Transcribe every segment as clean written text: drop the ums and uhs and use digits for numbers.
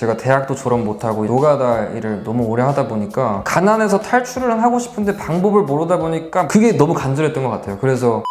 제가 대학도 졸업 못하고 노가다 일을 너무 오래 하다 보니까 가난해서 탈출을 하고 싶은데 방법을 모르다 보니까 그게 너무 간절했던 것 같아요. 그래서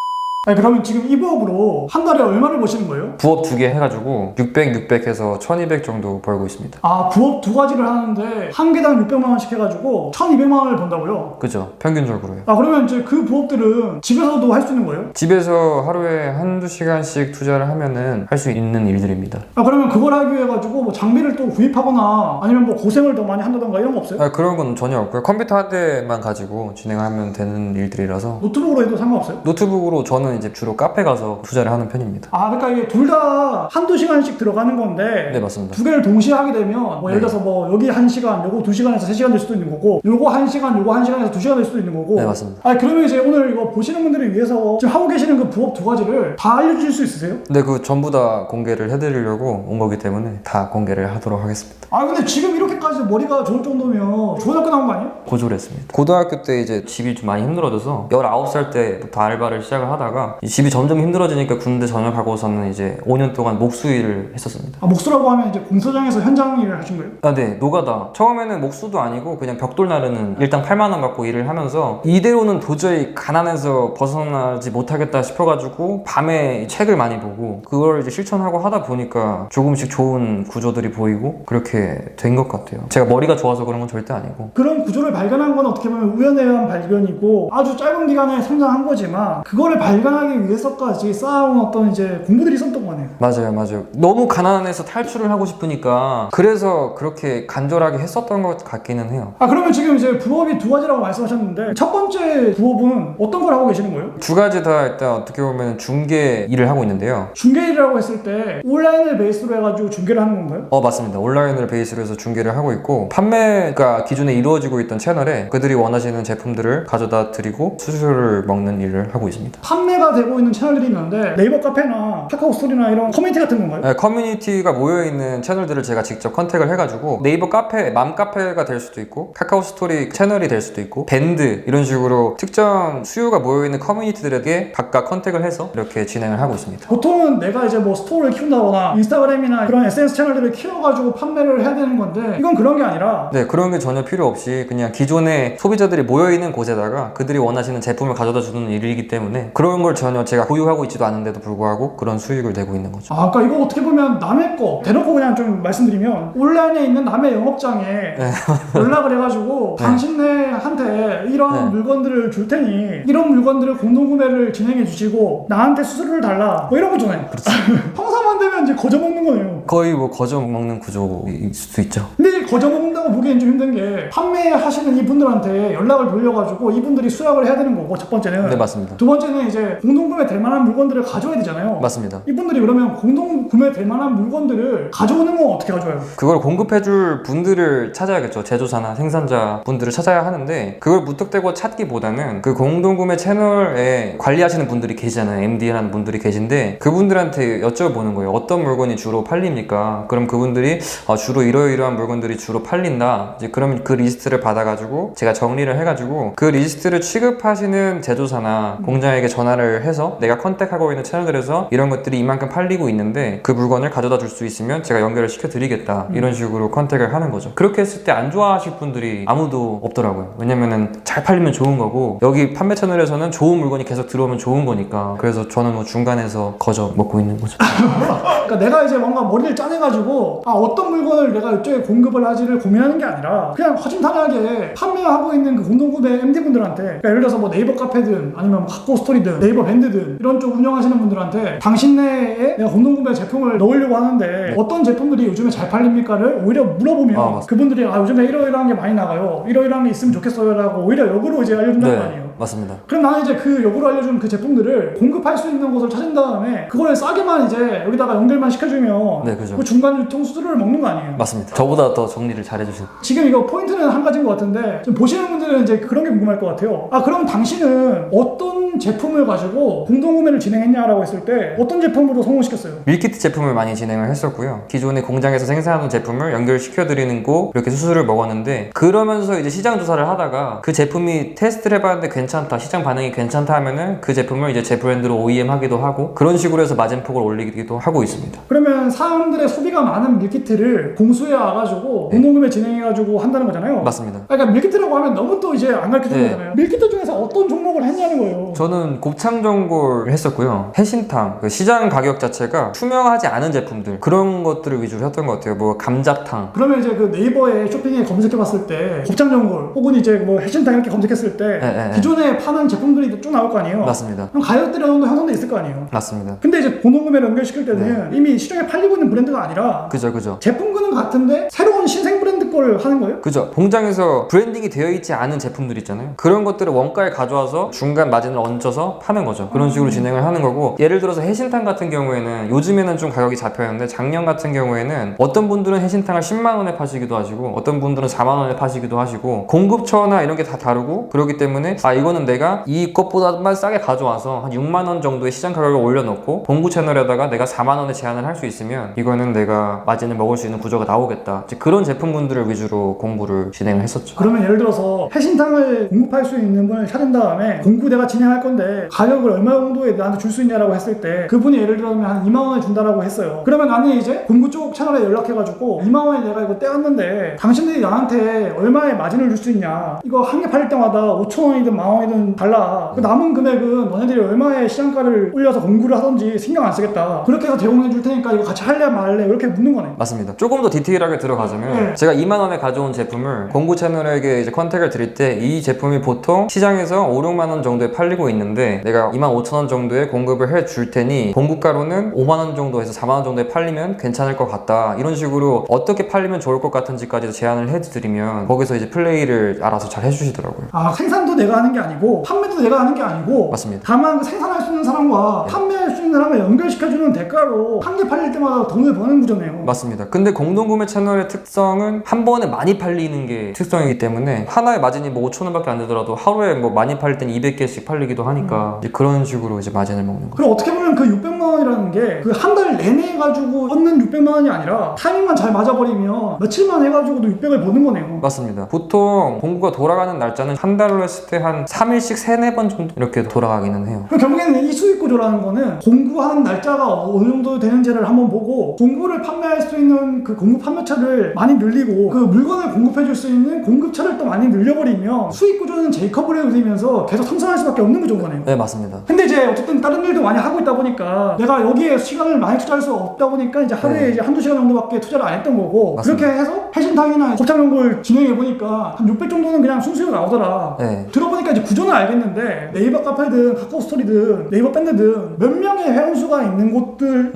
아니 그러면 지금 이 부업으로 한 달에 얼마를 버시는 거예요? 부업 2개 해가지고 600 해서 1200 정도 벌고 있습니다. 아 부업 2가지를 하는데 한 개당 600만 원씩 해가지고 1200만 원을 번다고요? 그죠? 평균적으로요. 아 그러면 이제 그 부업들은 집에서도 할 수 있는 거예요? 집에서 하루에 한두 시간씩 투자를 하면은 할 수 있는 일들입니다. 아 그러면 그걸 하기 위해 가지고 뭐 장비를 또 구입하거나 아니면 뭐 고생을 더 많이 한다던가 이런 거 없어요? 그런 건 전혀 없고요. 컴퓨터 한 대만 가지고 진행하면 되는 일들이라서 노트북으로 해도 상관없어요? 노트북으로 저는 이제 주로 카페 가서 투자를 하는 편입니다. 아 그러니까 이게 둘 다 한두 시간씩 들어가는 건데 네, 맞습니다. 두 개를 동시에 하게 되면 뭐 예를 들어서 뭐 여기 1시간, 요거 2시간에서 3시간 될 수도 있는 거고 요거 1시간, 요거 1시간에서 2시간 될 수도 있는 거고 네, 맞습니다. 아 그러면 이제 오늘 이거 보시는 분들을 위해서 지금 하고 계시는 그 부업 2가지를 다 알려주실 수 있으세요? 근데 그 전부 다 공개를 해드리려고 온 거기 때문에 다 공개를 하도록 하겠습니다. 아 근데 지금 이렇게까지 머리가 좋을 정도면 좋은 학교 나온 거 아니에요? 고졸을 했습니다. 고등학교 때 이제 집이 좀 많이 힘들어져서 19살 때부터 알바를 시작을 하다가 이 집이 점점 힘들어지니까 군대 전역하고서는 이제 5년 동안 목수 일을 했었습니다. 아 목수라고 하면 이제 공소장에서 현장 일을 하신 거예요? 네, 노가다. 처음에는 목수도 아니고 그냥 벽돌 나르는 일당 8만 원 받고 일을 하면서 이대로는 도저히 가난해서 벗어나지 못하겠다 싶어가지고 밤에 책을 많이 보고 그걸 이제 실천하고 하다 보니까 조금씩 좋은 구조들이 보이고 그렇게 된 것 같아요. 제가 머리가 좋아서 그런 건 절대 아니고. 그런 구조를 발견한 건 어떻게 보면 우연에 의한 발견이고 아주 짧은 기간에 성장한 거지만 그거를 발견하기 위해서까지 쌓아온 어떤 이제 공부들이 있었던 거네요. 맞아요. 너무 가난해서 탈출을 하고 싶으니까 그래서 그렇게 간절하게 했었던 것 같기는 해요. 아 그러면 지금 이제 부업이 2가지라고 말씀하셨는데 첫 번째 부업은 어떤 걸 하고 계시는 거예요? 2가지 다 일단 어떻게 보면 중개 일을 하고 있는데요. 중개 일이라고 했을 때 온라인을 베이스로 해가지고 중개를 하는 건가요? 맞습니다. 온라인을 베이스로 해서 중개를 하고 있고 판매가 기존에 이루어지고 있던 채널에 그들이 원하시는 제품들을 가져다 드리고 수수료를 먹는 일을 하고 있습니다. 판매가 되고 있는 채널들이 있는데 네이버 카페나 카카오 스토리나 이런 커뮤니티 같은 건가요? 커뮤니티가 모여있는 채널들을 제가 직접 컨택을 해가지고 네이버 카페, 맘카페가 될 수도 있고 카카오 스토리 채널이 될 수도 있고 밴드 이런 식으로 특정 수요가 모여있는 커뮤니티들에게 각각 컨택을 해서 이렇게 진행을 하고 있습니다. 보통은 내가 이제 뭐 스토어를 키운다거나 인스타그램이나 그런 SNS 채널들을 키워가지고 판매를 해야 되는 건데 이건 그런 게 아니라 네, 그런 게 전혀 필요 없이 그냥 기존에 소비자들이 모여있는 곳에다가 그들이 원하시는 제품을 가져다 주는 일이기 때문에 그런 걸 전혀 제가 보유하고 있지도 않은데도 불구하고 그런 수익을 내고 있는 거죠. 아, 그러니까 이거 어떻게 보면 남의 거 대놓고 그냥 좀 말씀드리면 온라인에 있는 남의 영업장에 연락을 해가지고 네. 당신네한테 이런 네. 물건들을 줄 테니 이런 물건들을 공동구매를 진행해 주시고 나한테 수수료를 달라 뭐 이런 거잖아요. 평상만 되면 이제 거저 먹는 거네요. 거의 뭐 거저 먹는 구조일 수도 있죠. 근데 거저 먹는다고 보기엔 좀 힘든 게 판매하시는 이분들한테 연락을 돌려가지고 이분들이 수락을 해야 되는 거고 첫 번째는 네, 맞습니다. 두 번째는 이제 공동구매 될 만한 물건들을 가져야 되잖아요. 맞습니다. 이분들이 그러면 공동구매 될 만한 물건들을 가져오는 건 어떻게 가져와요? 그걸 공급해줄 분들을 찾아야겠죠. 제조사나 생산자 분들을 찾아야 하는데 그걸 무턱대고 찾기보다는 그 공동구매 채널에 관리하시는 분들이 계시잖아요. MD라는 분들이 계신데 그분들한테 여쭤보는 거예요. 어떤 물건이 주로 팔립니까? 그럼 그분들이 주로 이러이러한 물건들이 주로 팔린다. 이제 그러면 그 리스트를 받아가지고 제가 정리를 해가지고 그 리스트를 취급하시는 제조사나 공장에게 전화를 해서 내가 컨택하고 있는 채널들에서 이런 것들이 이만큼 팔리고 있는데 그 물건을 가져다 줄 수 있으면 제가 연결을 시켜드리겠다. 이런 식으로 컨택을 하는 거죠. 그렇게 했을 때 안 좋아하실 분들이 아무도 없더라고요. 왜냐면은 잘 팔리면 좋은 거고 여기 판매 채널에서는 좋은 물건이 계속 들어오면 좋은 거니까 그래서 저는 뭐 중간에서 거저 먹고 있는 거죠. 그러니까 내가 이제 뭔가 머리를 짜내가지고 어떤 물건을 내가 이쪽에 공급을 하지를 고민하는 게 아니라 그냥 허심탄회하게 판매하고 있는 그 공동구매 MD분들한테 그러니까 예를 들어서 뭐 네이버 카페든 아니면 뭐 카카오 스토리든 네이버 밴드든 이런 쪽 운영하시는 분들한테 당신네에 내가 공동구매 제품을 넣으려고 하는데 어떤 제품들이 요즘에 잘 팔립니까를 오히려 물어보면 그분들이 요즘에 이러이러한 게 많이 나가요 이러이러한 게 있으면 좋겠어요 라고 오히려 역으로 이제 알려준다는 거 아니에요. 맞습니다. 그럼 나는 이제 그 역으로 알려준 그 제품들을 공급할 수 있는 곳을 찾은 다음에 그걸 싸게만 이제 여기다가 연결만 시켜주면 네, 그죠. 그 중간 유통 수수료를 먹는 거 아니에요? 맞습니다. 저보다 더 정리를 잘 해주신. 지금 이거 포인트는 한 가지인 것 같은데 지금 보시는 분들은 이제 그런 게 궁금할 것 같아요. 그럼 당신은 어떤 제품을 가지고 공동구매를 진행했냐라고 했을 때 어떤 제품으로 성공시켰어요? 밀키트 제품을 많이 진행을 했었고요. 기존의 공장에서 생산하는 제품을 연결시켜드리는 거 이렇게 수술을 먹었는데, 그러면서 이제 시장 조사를 하다가 그 제품이 테스트를 해봤는데 괜찮다, 시장 반응이 괜찮다 하면은 그 제품을 이제 제 브랜드로 OEM 하기도 하고, 그런 식으로 해서 마진폭을 올리기도 하고 있습니다. 그러면 사람들의 소비가 많은 밀키트를 공수해 와가지고 공동구매 진행해가지고 한다는 거잖아요. 맞습니다. 그러니까 밀키트라고 하면 너무 또 이제 안 가르쳐주는 네. 거잖아요. 밀키트 중에서 어떤 종목을 했냐는 거예요. 저는 곱창전골 했었고요. 해신탕, 그 시장 가격 자체가 투명하지 않은 제품들, 그런 것들을 위주로 했던 것 같아요. 뭐 감자탕. 그러면 이제 그 네이버에 쇼핑에 검색해봤을 때 곱창전골 혹은 이제 뭐 해신탕 이렇게 검색했을 때 네. 기존에 파는 제품들이 쭉 나올 거 아니에요. 맞습니다. 그럼 가격대가 어느 정도 형성돼 있을 거 아니에요. 맞습니다. 근데 이제 공동구매를 연결시킬 때는 이미 시중에 팔리고 있는 브랜드가 아니라 그죠. 제품군은 같은데 새로운 신생 브랜드 거를 하는 거예요? 그죠. 공장에서 브랜딩이 되어 있지 않은 제품들 있잖아요. 그런 것들을 원가에 가져와서 중간 마진을 얹어서 파는 거죠. 그런 식으로 진행을 하는 거고, 예를 들어서 해신탕 같은 경우에는 요즘에는 좀 가격이 잡혀있는데, 작년 같은 경우에는 어떤 분들은 해신탕을 10만 원에 파시기도 하시고 어떤 분들은 4만 원에 파시기도 하시고, 공급처나 이런 게 다 다르고, 그렇기 때문에 이거는 내가 이 것보다만 싸게 가져와서 한 6만 원 정도의 시장 가격을 올려놓고 공구 채널에다가 내가 4만 원에 제한을 할 수 있으면 이거는 내가 마진을 먹을 수 있는 구조가 나오겠다. 이제 그런 제품군들을 위주로 공부를 진행을 했었죠. 그러면 예를 들어서 해신탕을 공급할 수 있는 분을 찾은 다음에 공구 내가 진행할 건데 가격을 얼마 정도에 나한테 줄 수 있냐라고 했을 때 그분이 예를 들면 한 2만 원에 준다라고 했어요. 그러면 나는 이제 공구 쪽 채널에 연락해가지고 2만 원에 내가 이거 떼었는데 당신들이 나한테 얼마의 마진을 줄 수 있냐, 이거 한 개 팔릴 때마다 5천 원이든 만 원이든 달라. 그 남은 금액은 너네들이 얼마의 시장가를 올려서 공구를 하던지 신경 안 쓰겠다, 그렇게 해서 제공해 줄 테니까 이거 같이 할래 말래, 이렇게 묻는 거네. 맞습니다. 조금 더 디테일하게 들어가자면 제가 2만 원에 가져온 제품을 공구 채널에게 이제 컨택을 드릴 때 이 제품이 보통 시장에서 5, 6만 원 정도에 팔리고 있는데 내가 2만 5천 원 정도에 공급을 해 줄 테니 공구가로는 5만 원 정도에서 4만 원 정도에 팔리면 괜찮을 것 같다, 이런 식으로 어떻게 팔리면 좋을 것 같은지까지 제안을 해드리면 거기서 이제 플레이를 알아서 잘 해주시더라고요. 생산도 내가 하는 게 아니고 판매도 내가 하는 게 아니고 맞습니다. 다만 그 생산할 수 있는 사람과 판매할 수 있는 사람을 연결시켜주는 대가로 한 개 팔릴 때마다 돈을 버는 구조네요. 맞습니다. 근데 공동구매 채널의 특성은 한 번에 많이 팔리는 게 특성이기 때문에 하나의 마진이 뭐 5천 원밖에 안 되더라도 하루에 뭐 많이 팔릴 땐 200개씩 팔리기도 하니까 이제 그런 식으로 이제 마진을 먹는 거죠. 그럼 어떻게 보면 그 600만 원이라는 게 그 한 달 내내 해가지고 얻는 600만 원이 아니라 타이밍만 잘 맞아버리면 며칠만 해가지고도 600을 버는 거네요. 맞습니다. 보통 공구가 돌아가는 날짜는 한 달로 했을 때 한 3일씩 3-4번 정도 이렇게 돌아가기는 해요. 그럼 결국에는 이 수익 구조라는 거는 공구하는 날짜가 어느 정도 되는지를 한번 보고 공구를 판매할 수 있는 그 공급 판매처를 많이 늘리고 그 물건을 공급해 줄 수 있는 공급처를 또 많이 늘려버리면 수익 구조는 제이커브를 그리면서 계속 성장할 수밖에 없는 구조인 거네요. 네, 맞습니다. 근데 이제 어쨌든 다른 일도 많이 하고 있다 보니까 내가 여기에 시간을 많이 투자할 수 없다 보니까 이제 하루에 이제 한두 시간 정도밖에 투자를 안 했던 거고, 맞습니다. 그렇게 해서 해신탕이나 곱창전골 진행해 보니까 한 600 정도는 그냥 순수익 나오더라. 네. 들어보니까 이제 구조는 알겠는데 네이버 카페든 카카오 스토리든 네이버 밴드든 몇 명의 회원수가 있는 곳들,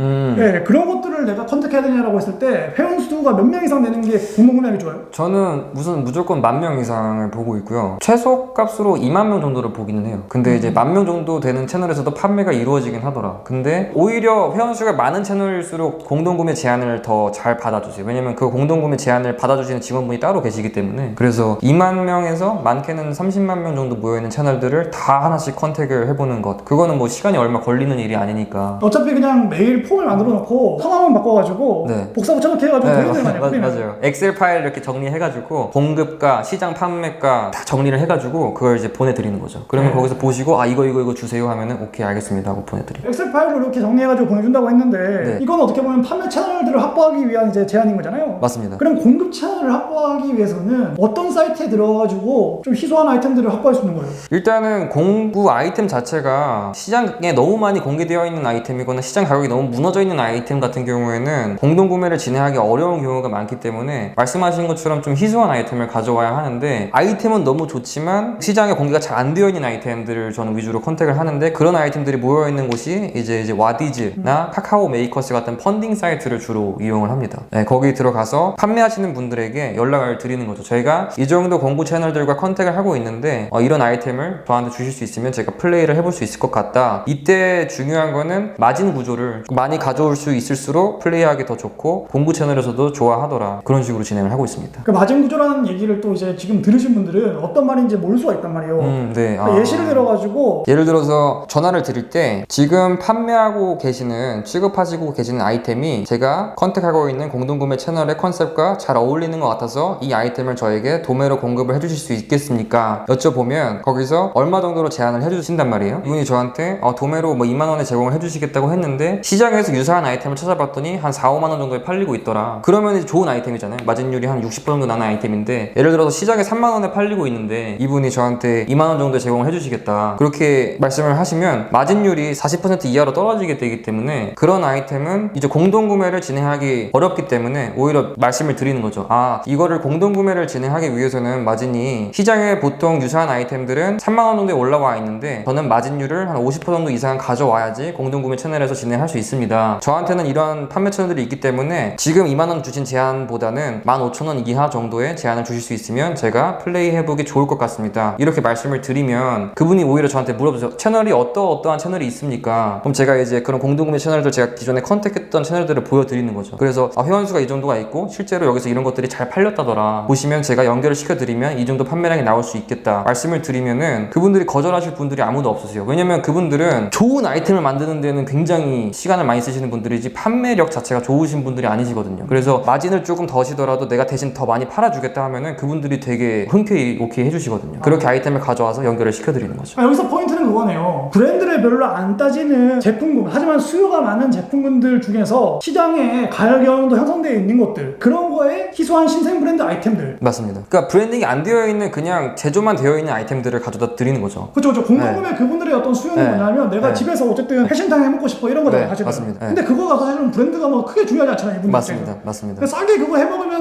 그런 곳들을 내가 컨택해야 되냐라고 했을 때 회원수가 몇 명 이상 되는 게 공동구매하기 좋아요? 저는 무조건 10,000명 이상을 보고 있고요. 최소 값으로 2만 명 정도를 보기는 해요. 근데 이제 10,000명 정도 되는 채널에서도 판매가 이루어지긴 하더라. 근데 오히려 회원수가 많은 채널일수록 공동구매 제안을 더 잘 받아주세요. 왜냐면 그 공동구매 제안을 받아주시는 직원분이 따로 계시기 때문에. 그래서 2만 명에서 많게는 30만 명 정도 모여있는 채널들을 다 하나씩 컨택을 해보는 것, 그거는 뭐 시간이 얼마 걸리는 일이 아니니까. 어차피 그냥 매일 폼을 만들어 놓고 성함만 바꿔가지고 복사 붙여넣기 해가지고 돌리는 거 아니야? 맞아요. 엑셀 파일 이렇게 정리해가지고 공급가, 시장 판매가 다 정리를 해가지고 그걸 이제 보내드리는 거죠. 그러면 거기서 보시고 이거 주세요 하면은 오케이 알겠습니다 하고 보내드리고. 엑셀 파일로 이렇게 정리해가지고 보내준다고 했는데 이건 어떻게 보면 판매 채널들을 확보하기 위한 이제 제안인 거잖아요. 맞습니다. 그럼 공급 채널을 확보하기 위해서는 어떤 사이트에 들어가가지고 좀 희소한 아이템들을 확보할 수 있는 거예요? 일단은 공구 아이템 자체가 시장에 너무 많이 공개되어 있는 아이템이거나 시장 가격이 너무 무너져 있는 아이템 같은 경우에는 공동구매를 진행하기 어려운 경우가 많기 때문에 말씀하신 것처럼 좀 희소한 아이템을 가져와야 하는데, 아이템은 너무 좋지만 시장에 공개가 잘 안 되어 있는 아이템들을 저는 위주로 컨택을 하는데, 그런 아이템들이 모여있는 곳이 이제 와디즈나 카카오 메이커스 같은 펀딩 사이트를 주로 이용을 합니다. 네, 거기 들어가서 판매하시는 분들에게 연락을 드리는 거죠. 저희가 이 정도 공구 채널들과 컨택을 하고 있는데 이런 아이템을 저한테 주실 수 있으면 제가 플레이를 해볼 수 있을 것 같다. 이때 중요한 거는 마진 구조를 많이 가져올 수 있을수록 플레이하기 더 좋고 공구 채널에서도 좋아하더라. 그런 식으로 진행을 하고 있습니다. 그 마진 구조라는 얘기를 또 이제 지금 들으신 분들은 어떤 말인지 모를 수가 있단 말이에요. 네. 예시를 들어가지고 있어가지고 예를 들어서 전화를 드릴 때 지금 판매하고 계시는 취급하시고 계시는 아이템이 제가 컨택하고 있는 공동구매 채널의 컨셉과 잘 어울리는 것 같아서 이 아이템을 저에게 도매로 공급을 해주실 수 있겠습니까? 여쭤보면 거기서 얼마 정도로 제한을 해주신단 말이에요. 이분이 저한테 도매로 뭐 2만원에 제공을 해주시겠다고 했는데 시장에서 유사한 아이템을 찾아봤더니 한 4, 5만원 정도에 팔리고 있더라. 그러면 이제 좋은 아이템이잖아요. 마진율이 한 60% 정도 나는 아이템인데 예를 들어서 시장에 3만원에 팔리고 있는데 이분이 저한테 2만원 정도 제공을 해주시겠다. 그렇게 말씀을 하시면 마진율이 40% 이하로 떨어지게 되기 때문에 그런 아이템은 이제 공동구매를 진행하기 어렵기 때문에 오히려 말씀을 드리는 거죠. 이거를 공동구매를 진행하기 위해서는 마진이 시장에 보통 유사한 아이템들은 3만원 정도에 올라와 있는데 저는 마진율을 한 50% 정도 이상 가져와야지 공동구매 채널에서 진행할 수 있습니다. 저한테는 이런 판매 채널들이 있기 때문에 지금 2만원 주신 제한보다는 15,000원 이하 정도의 제한을 주실 수 있으면 제가 플레이 해보기 좋을 것 같습니다. 이렇게 말씀을 드리면 그분이 오히려 저한테 물어보죠. 채널이 어떠한 채널이 있습니까? 그럼 제가 이제 그런 공동구매 채널들 제가 기존에 컨택했던 채널들을 보여드리는 거죠. 그래서 회원수가 이 정도가 있고 실제로 여기서 이런 것들이 잘 팔렸다더라. 보시면 제가 연결을 시켜드리면 이 정도 판매량이 나올 수 있겠다. 말씀을 드리면은 그분들이 거절하실 분들이 아무도 없으세요. 왜냐면 그분들은 좋은 아이템을 만드는 데는 굉장히 시간을 많이 쓰시는 분들이지 판매력 자체가 좋으신 분들이 아니시거든요. 그래서 마진을 조금 더시더라도 내가 대신 더 많이 팔아주겠다 하면은 그분들이 되게 흔쾌히 오케이 해주시거든요. 그렇게 아이템을 가져와서 연결을 시켜드리는 거죠. 여기서 포인트는 그거네요. 브랜드를 별로 안 따지는 제품군, 하지만 수요가 많은 제품군들 중에서 시장에 가격이 어느 정도 형성되어 있는 것들, 그런 거에 희소한 신생 브랜드 아이템들. 맞습니다. 그러니까 브랜딩이 안 되어 있는 그냥 제조만 되어 있는 아이템들을 가져다 드리는 거죠. 그렇죠. 공동구매 그분들의 어떤 수요는 뭐냐면 내가 집에서 어쨌든 해신탕 해먹고 싶어 이런 거잖아요. 사실은. 맞습니다. 근데 그거가 사실은 브랜드가 뭐 크게 중요하지 않잖아요. 이분들 맞습니다. 입장에서. 맞습니다. 싸게 그거 해먹으면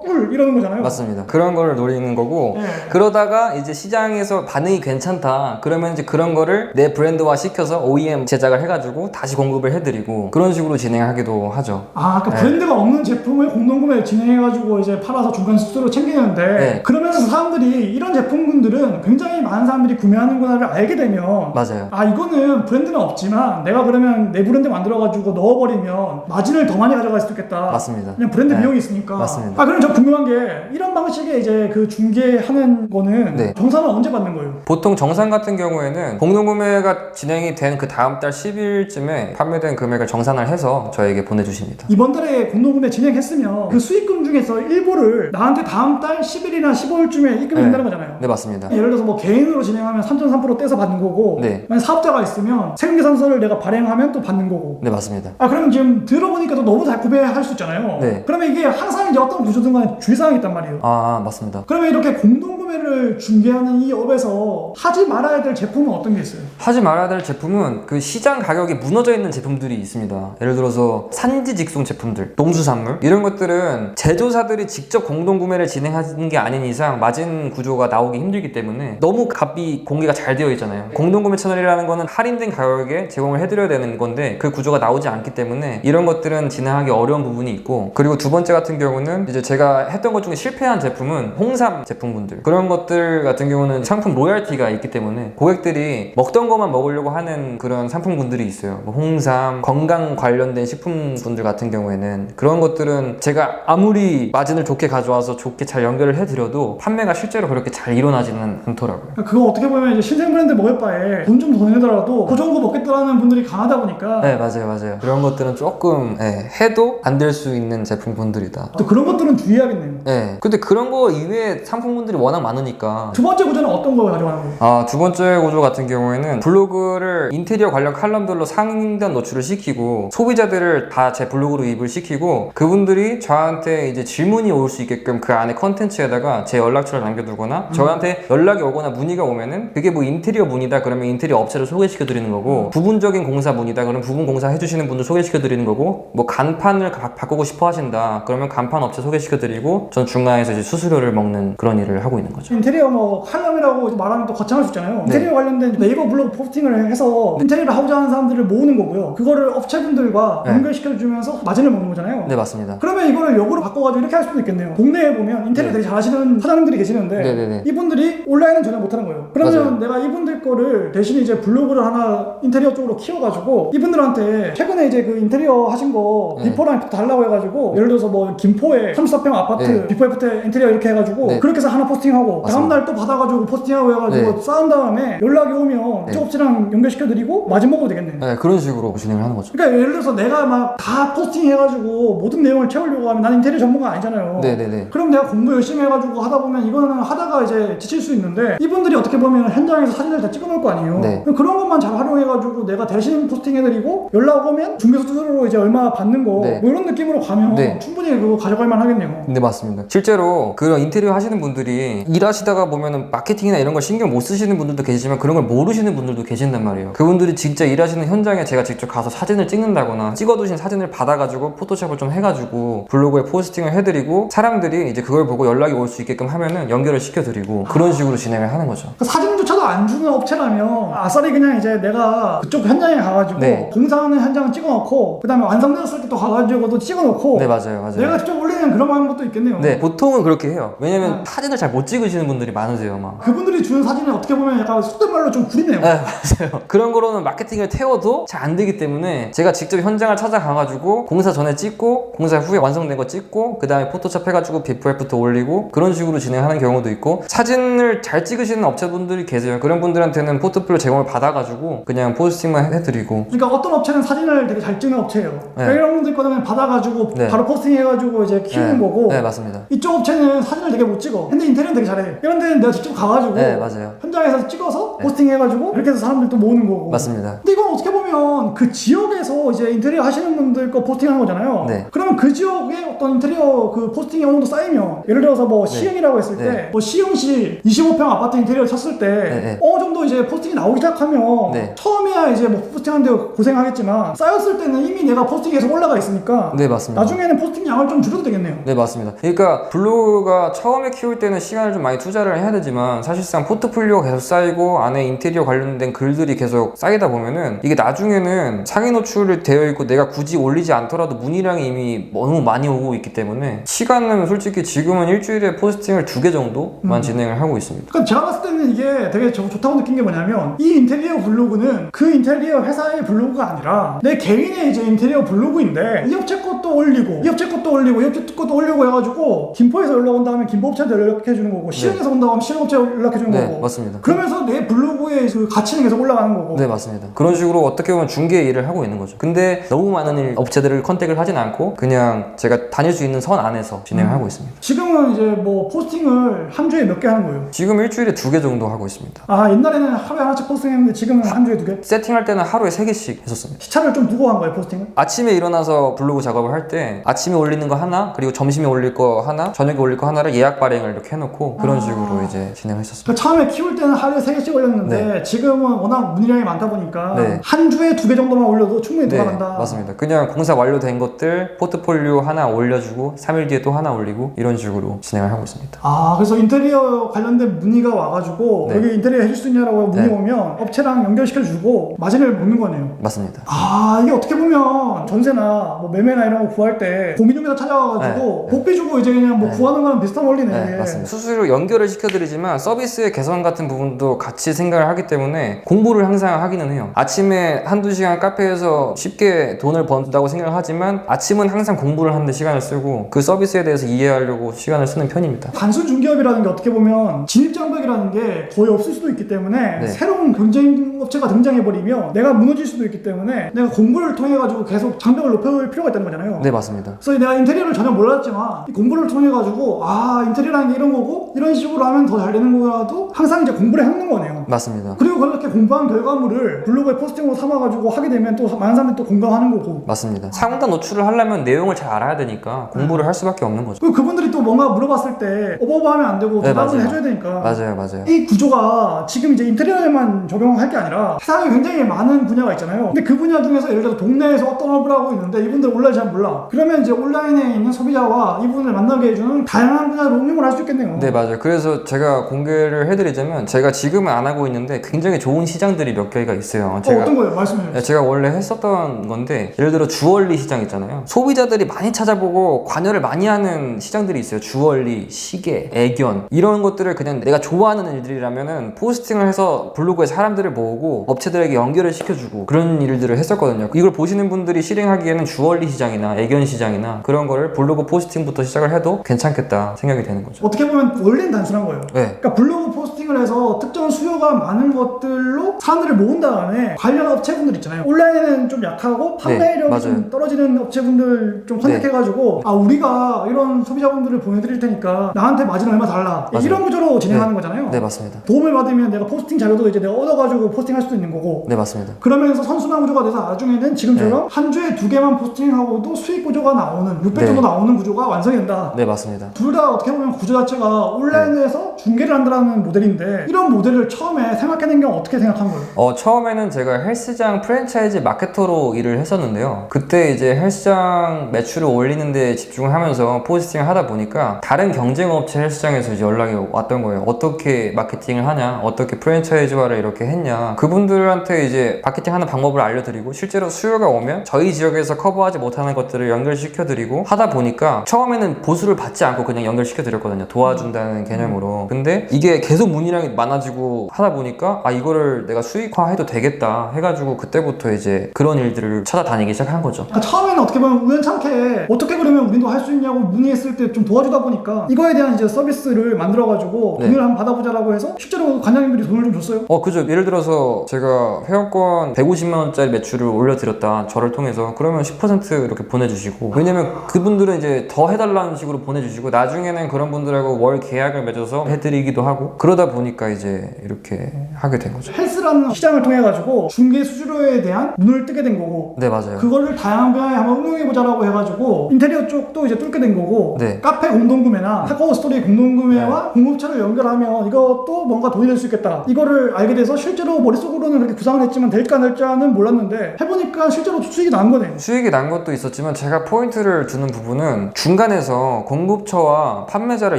꿀 이러는 거잖아요. 맞습니다. 그런 거를 노리는 거고 그러다가 이제 시장에서 반응이 괜찮다 그러면 이제 그런 거를 내 브랜드화 시켜서 OEM 제작을 해가지고 다시 공급을 해드리고 그런 식으로 진행하기도 하죠. 그러니까 브랜드가 없는 제품을 공동구매 진행해가지고 이제 팔아서 중간 수수료 챙기는데 그러면서 사람들이 이런 제품군들은 굉장히 많은 사람들이 구매하는구나를 알게 되면 맞아요. 이거는 브랜드는 없지만 내가 그러면 내 브랜드 만들어가지고 넣어버리면 마진을 더 많이 가져갈 수 있겠다. 맞습니다. 그냥 브랜드 비용이 있으니까. 맞습니다. 그럼 저 궁금한 게 이런 방식의 이제 그 중개하는 거는 정산은 언제 받는 거예요? 보통 정산 같은 경우에는 공동구매가 진행이 된 그 다음 달 10일쯤에 판매된 금액을 정산을 해서 저에게 보내주십니다. 이번 달에 공동구매 진행했으면 그 수익금 중에서 일부를 나한테 다음 달 10일이나 15일쯤에 입금이 된다는 거잖아요. 네, 맞습니다. 예를 들어서 뭐 개인으로 진행하면 3.3% 떼서 받는 거고 만약 사업자가 있으면 세금계산서를 내가 발행하면 또 받는 거고. 네, 맞습니다. 그러면 지금 들어보니까 또 너무 잘 구매할 수 있잖아요. 그러면 이게 항상 이제 어떤 구조든 간에 주의사항이 있단 말이에요. 맞습니다. 그러면 이렇게 공동구매를 중개하는 이 업에서 하지 말아야 될 제품은 어떤 게 있어요? 하지 말아야 될 제품은 그 시장 가격이 무너져 있는 제품들이 있습니다. 예를 들어서 산지 직송 제품들, 농수산물 이런 것들은 제조사들이 직접 공동구매를 진행하는 게 아닌 이상 마진 구조가 나오기 힘들기 때문에 너무 값이 공개가 잘 되어 있잖아요. 공동구매 채널이라는 거는 할인된 가격에 제공을 해드려야 되는 건데 그 구조가 나오지 않기 때문에 이런 것들은 진행하기 어려운 부분이 있고, 그리고 두 번째 같은 경우는 이제 제가 했던 것 중에 실패한 제품은 홍삼 제품군들, 그런 것들 같은 경우는 상품 로열티가 있기 때문에 고객들이 먹던 것만 먹으려고 하는 그런 상품군들이 있어요. 뭐 홍삼, 건강 관련된 식품군들 같은 경우에는 그런 것들은 제가 아무리 마진을 좋게 가져와서 좋게 잘 연결을 해드려도 판매가 실제로 그렇게 잘 일어나지는 않더라고요. 그거 어떻게 보면 이제 신생 브랜드 먹을 바에 돈 좀 더 내더라도 그 정도 먹겠다라는 분들이 강하다 보니까. 네, 맞아요. 그런 것들은 조금 해도 안 될 수 있는 제품군들이다. 또 그런 것들은 주의해야겠네요. 네. 근데 그런 거 이외에 상품군들이 워낙 많으니까. 두 번째 구조는 어떤 거 가져가는 거예요? 두 번째 구조 같은 경우에는 블로그를 인테리어 관련 칼럼별로 상단 노출을 시키고 소비자들을 다 제 블로그로 이입을 시키고 그분들이 저한테 이제 질문이 올 수 있게끔 그 안에 컨텐츠에다가 제 연락처를 남겨두거나 저한테 연락이 오거나 문의가 오면은 그게 뭐 인테리어 문의다 그러면 인테리어 업체를 소개시켜 드리는 거고, 부분적인 공사 문의다 그러면 부분 공사 해주시는 분들 소개시켜 드리는 거고, 뭐 간판을 바꾸고 싶어 하신다 그러면 간판 업체 소개시켜 드리고 전 중간에서 이제 수수료를 먹는 그런 일을 하고 있는 거죠. 인테리어 뭐 칼럼이라고 말하면 또 거창할 수 있잖아요. 인테리어 관련된 네이버 블로그 포스팅을 해서 인테리어를 하고자 하는 사람들을 모으는 거고요. 그거를 업체분들과 연결시켜주면서 마진을 먹는 거잖아요. 네, 맞습니다. 그러면 이거를 역으로 바꿔가지고 이렇게 할 수도 있겠네요. 동네에 보면 인테리어 되게 잘하시는 사장님들이 계시는데 이분들이 온라인은 전혀 못하는 거예요. 그러면 내가 이분들 거를 대신 이제 블로그를 하나 인테리어 쪽으로 키워가지고 이분들한테 최근에 이제 그 인테리어 하신 거 비포랑 애프터 달라고 해가지고 예를 들어서 뭐 김포에 34평 아파트 비포 애프터 인테리어 이렇게 해가지고 그렇게 해서 하나 포스팅하고 다음날 또 받아가지고 포스팅하고 해가지고 쌓은 다음에 다음에 연락이 오면 네. 그 업체랑 연결시켜드리고 마진 먹어도 되겠네요. 네, 그런 식으로 진행을 하는 거죠. 그러니까 예를 들어서 내가 막 다 포스팅 해가지고 모든 내용을 채우려고 하면 나는 인테리어 전문가 아니잖아요. 네네네. 그럼 내가 공부 열심히 해가지고 하다 보면 이거는 하다가 이제 지칠 수 있는데 이분들이 어떻게 보면 현장에서 사진을 다 찍어놓을 거 아니에요. 네. 그럼 그런 것만 잘 활용해가지고 내가 대신 포스팅 해드리고 연락 오면 중개수수료로 이제 얼마 받는 거 네. 뭐 이런 느낌으로 가면 네. 충분히 그거 가져갈 만 하겠네요. 네, 맞습니다. 실제로 그런 인테리어 하시는 분들이 일하시다가 보면은 마케팅이나 이런 걸 신경 못 쓰시는 분들도 계시지만 그런 걸 모르시는 분들도 계신단 말이에요. 그분들이 진짜 일하시는 현장에 제가 직접 가서 사진을 찍는다거나 찍어두신 사진을 받아가지고 포토샵을 좀 해가지고 블로그에 포스팅을 해드리고 사람들이 이제 그걸 보고 연락이 올 수 있게끔 하면은 연결을 시켜드리고 그런 식으로 진행을 하는 거죠. 그 사진조차도 안 주는 업체라면 아싸리 그냥 이제 내가 그쪽 현장에 가가지고 네. 공사하는 현장을 찍어놓고 그 다음에 완성되었을 때 또 가가지고 또 찍어놓고 네, 맞아요. 맞아요. 내가 직접 올리는 그런 방법도 있겠네요. 네, 보통은 그렇게 해요. 왜냐면 사진을 잘 못 찍으시는 분들이 많으세요, 막. 그분들이 주는 사진이 어떻게 보면 약간 속된 말로 좀 구리네요. 네, 맞아요. 그런 거로는 마케팅을 태워도 잘 안 되기 때문에 제가 직접 현장을 찾아가가지고 공사 전에 찍고 공사 후에 완성된 거 찍고 그 다음에 포토샵 해가지고 비포 애프터 올리고 그런 식으로 진행하는 경우도 있고 사진을 잘 찍으시는 업체분들이 계세요. 그런 분들한테는 포트폴리오 제공을 받아가지고 그냥 포스팅만 해드리고. 그러니까 어떤 업체는 사진을 되게 잘 찍는 업체예요. 그러니까 이런 분들 거는 받아가지고 네. 바로 포스팅해가지고 이제 키우는 네. 거고. 네, 맞습니다. 이쪽 업체는 사진을 되게 못 찍어. 근데 인테리어는 되게 잘해. 이런 데는 내가 직접 가가지고 네, 맞아요. 현장에서 찍어서 포스팅해가지고 이렇게 해서 사람들 또 모으는 거고. 맞습니다. 근데 이건 어떻게 보면 그 지역에서 이제 인테리어 하시는 분들 거 포스팅하는 거잖아요. 네. 그러면 그 지역에 어떤 인테리어 그 포스팅이 어느 정도 쌓이면 예를 들어서 뭐 시흥이라고 했을 때 네. 뭐 시흥시 25평 아파트 인테리어 쳤을 때 네. 어느 정도 이제 포스팅이 나오기 시작하면 네. 처음이야 이제 뭐 포스팅하는데 고생하겠지만 쌓였을 때는 이미 내가 포스팅이 계속 올라가 있으니까 네, 맞습니다. 나중에는 포스팅 양을 좀 줄여도 되겠네요. 네, 맞습니다. 그러니까 블로그가 처음에 키울 때는 시간을 좀 많이 투자를 해야 되지만 사실상 포트폴리오가 계속 쌓이고 안에 인테리어 관련된 글들이 계속 쌓이다 보면은 이게 나중에는 상위 노출이 되어 있고 내가 굳이 올리지 않더라도 문의량이 이미 너무 많이 오고 있기 때문에 시간은 솔직히 지금은 일주일에 포스팅을 2개 정도만 진행을 하고 있습니다. 그러니까 제가 봤을 때는 이게 되게 좋다고 느낀 게 뭐냐면 이 인테리어 블로그는 그 인테리어 회사의 블로그가 아니라 내 개인의 이제 인테리어 블로그인데 이 업체 것도 올리고 이 업체 것도 올리고 이 업체 것도 올리고 해가지고 김포에서 연락 온다 하면 김포 업체한테 연락해 주는 거고 시흥에서 온다 하면 시흥 업체 연락해 주는 네, 거고 맞습니다. 그러면서 내 블로그의 그 가치는 계속 올라가는 거고 네, 맞습니다. 그런 식으로 어떻게 보면 중개 일을 하고 있는 거죠. 근데 너무 많은 업체들을 컨택을 하진 않고 그냥 제가 다닐 수 있는 선 안에서 진행을 하고 있습니다. 지금은 이제 뭐 포스팅을 한 주에 몇 개 하는 거예요? 지금 일주일에 2개 정도 하고 있습니다. 아 옛날에는 하루에 하나씩 포스팅했는데 지금은 한 주에 2개? 세팅할 때는 하루에 3개씩 했었습니다. 시차를 좀 두고 한 거예요 포스팅을? 아침에 일어나서 블로그 작업을 할 때 아침에 올리는 거 하나 그리고 점심에 올릴 거 하나 저녁에 올릴 거 하나를 예약 발행을 이렇게 해놓고 그런 식으로 이제 진행을 했었습니다. 그러니까 처음에 키울 때는 하루에 3개씩 올렸는데 지금은 워낙 문의량이 많다 보니까 네. 한 주에 2개 정도만 올려도 충분히 네, 돌아간다. 맞습니다. 그냥 공사 완료된 것들 포트폴리오 하나 올려주고 3일 뒤에 또 하나 올리고 이런 식으로 진행을 하고 있습니다. 아 그래서 인테리어 관련된 문의가 와가지고 네. 여기 인테리어 해줄 수 있냐라고 문의 네. 오면 업체랑 연결시켜주고 마진을 먹는 거네요. 맞습니다. 아 이게 어떻게 보면 전세나 뭐 매매나 이런 거 구할 때 공인중개사 찾아와가지고 복비 주고 이제 그냥 뭐 구하는 거랑 비슷한 원리네. 네, 맞습니다. 수수료 연결을 시켜드리지만 서비스의 개선 같은 부분도 같이 생각을 하기 때문에 공부를 항상 하기는 해요. 아침에 한두 시간 카페에서 쉽게 돈을 번다고 생각을 하지만 아침은 항상 공부를 하는데 시간을 쓰고 그 서비스에 대해서 이해하려고 시간을 쓰는 편입니다. 단순 중개업이라는 게 어떻게 보면 진입장벽이라는 게 거의 없을 수도 있기 때문에 네. 새로운 경쟁업체가 등장해버리면 내가 무너질 수도 있기 때문에 내가 공부를 통해가지고 계속 장벽을 높여올 필요가 있다는 거잖아요. 네, 맞습니다. 그래서 내가 인테리어를 전혀 몰랐지만 이 공부를 통해가지고 아 인테리어라는 게 이런 거고 이런 식으로 하면 더 잘 되는 거라도 항상 이제 공부를 해놓는 거네요. 맞습니다. 그리고 그렇게 공부한 결과물을 블로그에 포스팅으로 삼아가지고 하게 되면 또 많은 사람들이 또 공감하는 거고 맞습니다. 상담 노출을 하려면 내용을 잘 알아야 되니까 공부를 할 수밖에 없는 거죠. 그리고 그분들이 또 뭔가 물어봤을 때 오버하면 안 되고 네, 대답을 맞아요. 해줘야 되니까 맞아요. 이 구조가 지금 이제 인테리어에만 적용할 게 아니라 세상에 굉장히 많은 분야가 있잖아요. 근데 그 분야 중에서 예를 들어서 동네에서 어떤 업을 하고 있는데 이분들 온라인 잘 몰라. 그러면 이제 온라인에 있는 소비자와 이분을 만나게 해주는 다양한 분야로 응용을 할 수 있겠네요. 네, 맞아요. 그래서 제가 공개를 해드리자면 제가 지금은 안 하고 있는데 굉장히 좋은 시장들이 몇 개가 있어요. 어떤 거예요? 말씀해주세요. 제가 원래 했었던 건데 예를 들어 주얼리 시장 있잖아요. 소비자들이 많이 찾아보고 관여를 많이 하는 시장들이 있어요. 주얼리, 시계, 애견 이런 것들을 그냥 내가 좋아하는 일들이라면은 포스팅을 해서 블로그에 사람들을 모으고 업체들에게 연결을 시켜주고 그런 일들을 했었거든요. 이걸 보시는 분들이 실행하기에는 주얼리 시장이나 애견 시장이나 그런 거를 블로그 포스팅부터 시작을 해도 괜찮겠다 생각이 되는 거죠. 어떻게 보면 원리는 단순한 거예요. 네. 그러니까 블로그 포스팅을 해서 특정 수요가 수요가 많은 것들로 사람들을 모은 다음에 관련 업체분들 있잖아요. 온라인에는 좀 약하고 판매력이 맞아요. 좀 떨어지는 업체분들 좀 컨택해가지고 아 우리가 이런 소비자분들을 보내드릴 테니까 나한테 마진 얼마 달라 맞아요. 이런 구조로 진행하는 거잖아요. 네, 맞습니다. 도움을 받으면 내가 포스팅 자료도 이제 내가 얻어가지고 포스팅할 수도 있는 거고. 네, 맞습니다. 그러면서 선순환 구조가 돼서 나중에는 지금처럼 한 주에 2개만 포스팅하고도 수익 구조가 나오는 600 정도 나오는 구조가 완성이 된다. 네, 맞습니다. 둘 다 어떻게 보면 구조 자체가 온라인에서 중개를 한다는 모델인데 이런 모델을 처음에 생각해낸 게 어떻게 생각한 거예요? 처음에는 제가 헬스장 프랜차이즈 마케터로 일을 했었는데요. 그때 이제 헬스장 매출을 올리는데 집중을 하면서 포스팅을 하다 보니까 다른 경쟁업체 헬스장에서 이제 연락이 왔던 거예요. 어떻게 마케팅을 하냐, 어떻게 프랜차이즈화를 이렇게 했냐. 그분들한테 이제 마케팅하는 방법을 알려드리고 실제로 수요가 오면 저희 지역에서 커버하지 못하는 것들을 연결시켜드리고 하다 보니까 처음에는 보수를 받지 않고 그냥 연결시켜드렸거든요. 도와준다는 개념으로. 근데 이게 계속 문의량이 많아지고 하다 보니까 아 이거를 내가 수익화해도 되겠다 해가지고 그때부터 이제 그런 일들을 찾아다니기 시작한 거죠. 그러니까 처음에는 어떻게 보면 우연찮게 어떻게 그러면 우리도 할 수 있냐고 문의했을 때 좀 도와주다 보니까 이거에 대한 이제 서비스를 만들어가지고 돈을 한번 받아보자라고 해서 실제로 관장님들이 돈을 좀 줬어요? 그죠. 예를 들어서 제가 회원권 150만원짜리 매출을 올려드렸다. 저를 통해서. 그러면 10% 이렇게 보내주시고. 왜냐면 그분들은 이제 더 해달라는 식으로 보내주시고 나중에는 그런 분들하고 월 계약을 맺어서 해드리기도 하고 그러다 보니까 이제 이렇게 하게 된 거죠. 헬스라는 시장을 통해 가지고 중개 수수료에 대한 눈을 뜨게 된 거고 네, 맞아요. 그거를 다양한 분야에 한번 응용해보자라고 해가지고 인테리어 쪽도 이제 뚫게 된 거고 네. 카페 공동구매나 카카오 스토리 공동구매와 공급처를 연결하면 이것도 뭔가 돈이 될 수 있겠다 이거를 알게 돼서 실제로 머릿속으로는 그렇게 구상을 했지만 될까 안 될까는 몰랐는데 해보니까 실제로 수익이 난 거네요. 수익이 난 것도 있었지만 제가 포인트를 두는 부분은 중간에서 공급처와 판매자를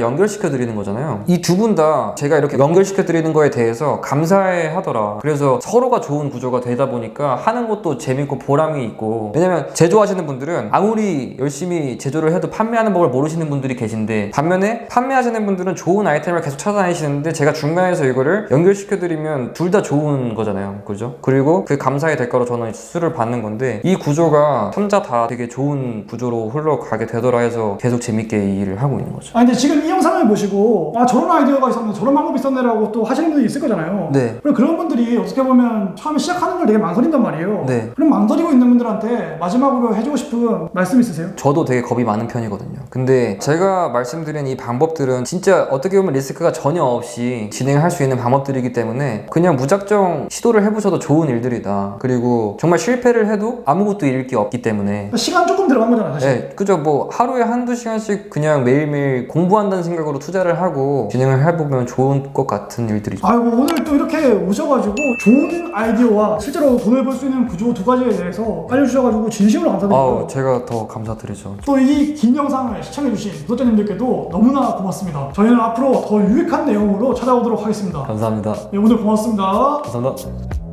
연결시켜 드리는 거잖아요. 이 두 분 다 제가 이렇게 연결시켜 드리는 거에 대해서 감사해 하더라. 그래서 서로가 좋은 구조가 되다 보니까 하는 것도 재밌고 보람이 있고 왜냐면 제조하시는 분들은 아무리 열심히 제조를 해도 판매하는 법을 모르시는 분들이 계신데 반면에 판매하시는 분들은 좋은 아이템을 계속 찾아다니시는데 제가 중간에서 이거를 연결시켜 드리면 둘 다 좋은 거잖아요. 그죠? 그리고 그 감사의 대가로 저는 수수료를 받는 건데 이 구조가 3자 다 되게 좋은 구조로 흘러가게 되더라 해서 계속 재밌게 이 일을 하고 있는 거죠. 아 근데 지금 이 영상을 보시고 아 저런 아이디어가 있었네 저런 방법이 있었네라고 또 하시는 분들이 있을 거잖아요. 네. 그럼 그런 분들이 어떻게 보면 처음에 시작하는 걸 되게 망설인단 말이에요. 네. 그럼 망설이고 있는 분들한테 마지막으로 해주고 싶은 말씀 있으세요? 저도 되게 겁이 많은 편이거든요. 근데 제가 말씀드린 이 방법들은 진짜 어떻게 보면 리스크가 전혀 없이 진행할 수 있는 방법들이기 때문에 그냥 무작정 시도를 해보셔도 좋은 일들이다. 그리고 정말 실패를 해도 아무것도 잃을 게 없기 때문에 시간 조금 들어간 거잖아 사실. 네, 그죠. 뭐 하루에 한두 시간씩 그냥 매일매일 공부한다는 생각으로 투자를 하고 진행을 해보면 좋은 것 같은 일들이죠. 아이고 오늘 또 이렇게 오셔가지고 좋은 아이디어와 실제로 돈을 벌 수 있는 구조 두 가지에 대해서 알려주셔가지고 진심으로 감사드리고요. 제가 더 감사드리죠. 또 이 긴 영상을 시청해주신 구독자님들께도 너무나 고맙습니다. 저희는 앞으로 더 유익한 내용으로 찾아오도록 하겠습니다. 감사합니다. 네, 오늘 고맙습니다. 감사합니다.